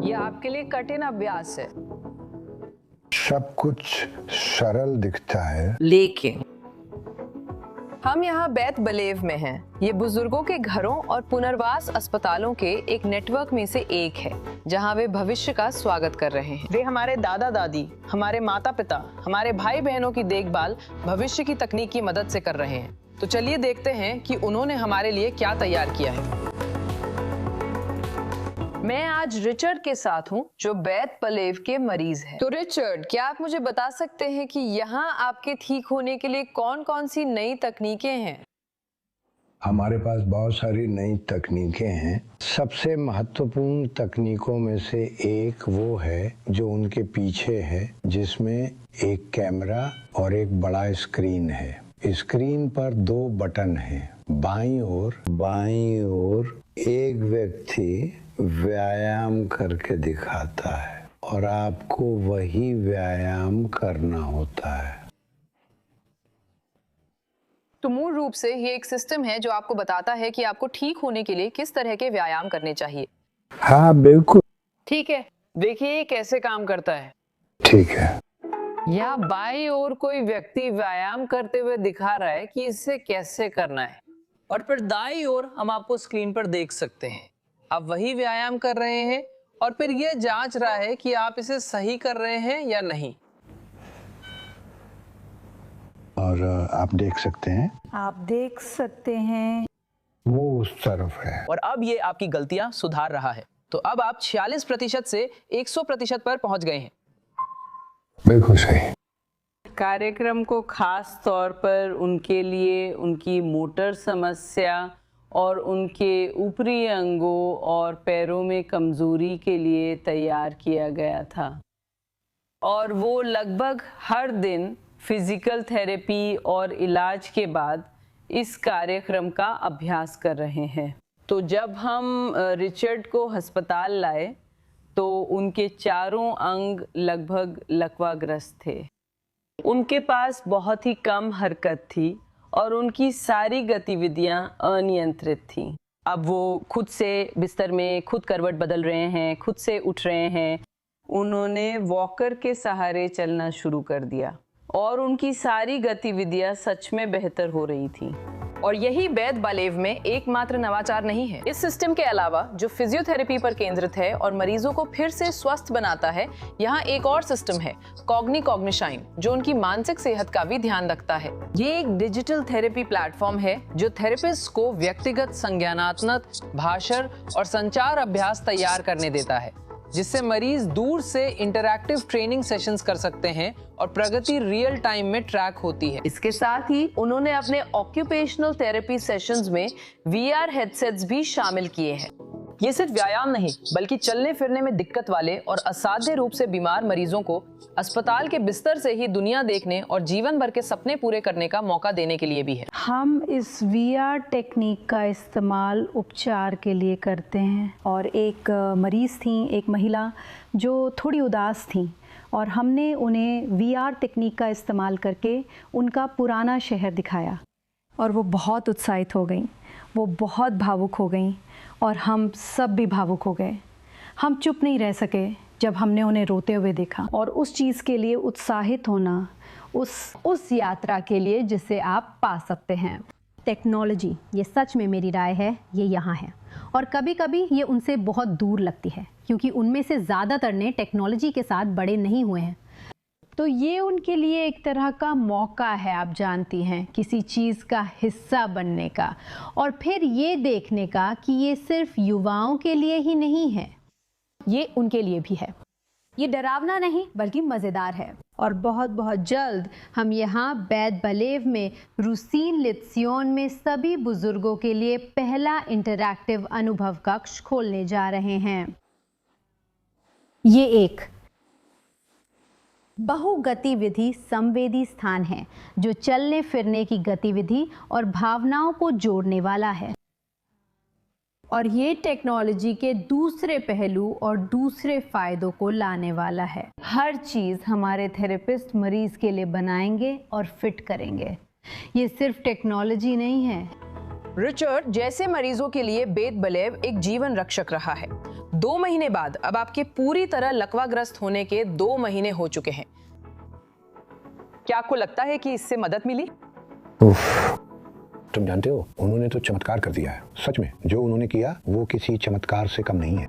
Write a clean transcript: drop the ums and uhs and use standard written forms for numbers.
ये आपके लिए कठिन अभ्यास है। सब कुछ सरल दिखता है, लेकिन हम यहाँ बैत बलेव में हैं। ये बुजुर्गों के घरों और पुनर्वास अस्पतालों के एक नेटवर्क में से एक है, जहाँ वे भविष्य का स्वागत कर रहे हैं। वे हमारे दादा दादी, हमारे माता पिता, हमारे भाई बहनों की देखभाल भविष्य की तकनीक की मदद से कर रहे हैं। तो चलिए देखते हैं कि उन्होंने हमारे लिए क्या तैयार किया है। मैं आज रिचर्ड के साथ हूँ, जो बैत बलेव के मरीज है। तो रिचर्ड, क्या आप मुझे बता सकते हैं कि यहाँ आपके ठीक होने के लिए कौन कौन सी नई तकनीकें हैं? हमारे पास बहुत सारी नई तकनीकें हैं। सबसे महत्वपूर्ण तकनीकों में से एक वो है जो उनके पीछे है, जिसमें एक कैमरा और एक बड़ा स्क्रीन है। स्क्रीन पर 2 बटन हैं। बाईं ओर एक व्यक्ति व्यायाम करके दिखाता है और आपको वही व्यायाम करना होता है। तो मूल रूप से ये एक सिस्टम है जो आपको बताता है कि आपको ठीक होने के लिए किस तरह के व्यायाम करने चाहिए। हाँ बिल्कुल। ठीक है, देखिए ये कैसे काम करता है। ठीक है। यहाँ बाईं ओर कोई व्यक्ति व्यायाम करते हुए दिखा रहा है कि इसे कैसे करना है, और फिर दाईं ओर हम आपको स्क्रीन पर देख सकते हैं। आप वही व्यायाम कर रहे हैं और फिर यह जांच रहा है कि आप इसे सही कर रहे हैं या नहीं। और आप देख सकते हैं वो उस तरफ है। और अब ये आपकी गलतियां सुधार रहा है। तो अब आप 46% से 100% पर पहुंच गए हैं। बिल्कुल सही। कार्यक्रम को खास तौर पर उनके लिए उनकी मोटर समस्या और उनके ऊपरी अंगों और पैरों में कमजोरी के लिए तैयार किया गया था, और वो लगभग हर दिन फिजिकल थेरेपी और इलाज के बाद इस कार्यक्रम का अभ्यास कर रहे हैं। तो जब हम रिचर्ड को अस्पताल लाए तो उनके चारों अंग लगभग लकवाग्रस्त थे। उनके पास बहुत ही कम हरकत थी और उनकी सारी गतिविधियां अनियंत्रित थीं। अब वो खुद से बिस्तर में खुद करवट बदल रहे हैं, खुद से उठ रहे हैं। उन्होंने वॉकर के सहारे चलना शुरू कर दिया और उनकी सारी गतिविधियां सच में बेहतर हो रही थीं। और यही बैत बलेव में एकमात्र नवाचार नहीं है। इस सिस्टम के अलावा, जो फिजियोथेरेपी पर केंद्रित है और मरीजों को फिर से स्वस्थ बनाता है, यहाँ एक और सिस्टम है, कॉग्निशाइन, जो उनकी मानसिक सेहत का भी ध्यान रखता है। ये एक डिजिटल थेरेपी प्लेटफॉर्म है जो थेरेपिस्ट को व्यक्तिगत संज्ञानात्मक, भाषण और संचार अभ्यास तैयार करने देता है, जिससे मरीज दूर से इंटरैक्टिव ट्रेनिंग सेशंस कर सकते हैं और प्रगति रियल टाइम में ट्रैक होती है। इसके साथ ही उन्होंने अपने ऑक्यूपेशनल थेरेपी सेशंस में VR हेडसेट्स भी शामिल किए हैं। ये सिर्फ व्यायाम नहीं, बल्कि चलने फिरने में दिक्कत वाले और असाध्य रूप से बीमार मरीजों को अस्पताल के बिस्तर से ही दुनिया देखने और जीवन भर के सपने पूरे करने का मौका देने के लिए भी है। हम इस VR टेक्निक का इस्तेमाल उपचार के लिए करते हैं। और एक मरीज़ थी, एक महिला जो थोड़ी उदास थी, और हमने उन्हें VR टेक्निक का इस्तेमाल करके उनका पुराना शहर दिखाया और वो बहुत उत्साहित हो गई, वो बहुत भावुक हो गई और हम सब भी भावुक हो गए। हम चुप नहीं रह सके जब हमने उन्हें रोते हुए देखा। और उस चीज़ के लिए उत्साहित होना, उस यात्रा के लिए जिसे आप पा सकते हैं। टेक्नोलॉजी, ये सच में मेरी राय है, ये यहाँ है, और कभी कभी ये उनसे बहुत दूर लगती है, क्योंकि उनमें से ज़्यादातर ने टेक्नोलॉजी के साथ बड़े नहीं हुए हैं। तो ये उनके लिए एक तरह का मौका है, आप जानती हैं, किसी चीज़ का हिस्सा बनने का, और फिर ये देखने का कि ये सिर्फ युवाओं के लिए ही नहीं है, ये उनके लिए भी है। ये डरावना नहीं बल्कि मज़ेदार है। और बहुत बहुत जल्द हम यहाँ बैत बलेव में रूसीन लित्सियोन में सभी बुजुर्गों के लिए पहला इंटरैक्टिव अनुभव कक्ष खोलने जा रहे हैं। ये एक बहुगतिविधि संवेदी स्थान है जो चलने फिरने की गतिविधि और भावनाओं को जोड़ने वाला है। और ये टेक्नोलॉजी के दूसरे पहलू और दूसरे फ़ायदों को लाने वाला है। हर चीज़ हमारे थेरेपिस्ट मरीज़ के लिए बनाएंगे और फिट करेंगे। ये सिर्फ टेक्नोलॉजी नहीं है, रिचर्ड जैसे मरीजों के लिए बेद बलेव एक जीवन रक्षक रहा है। 2 महीने बाद अब आपके पूरी तरह लकवाग्रस्त होने के 2 महीने हो चुके हैं। क्या आपको लगता है कि इससे मदद मिली? तुम जानते हो, उन्होंने तो चमत्कार कर दिया है। सच में जो उन्होंने किया वो किसी चमत्कार से कम नहीं है।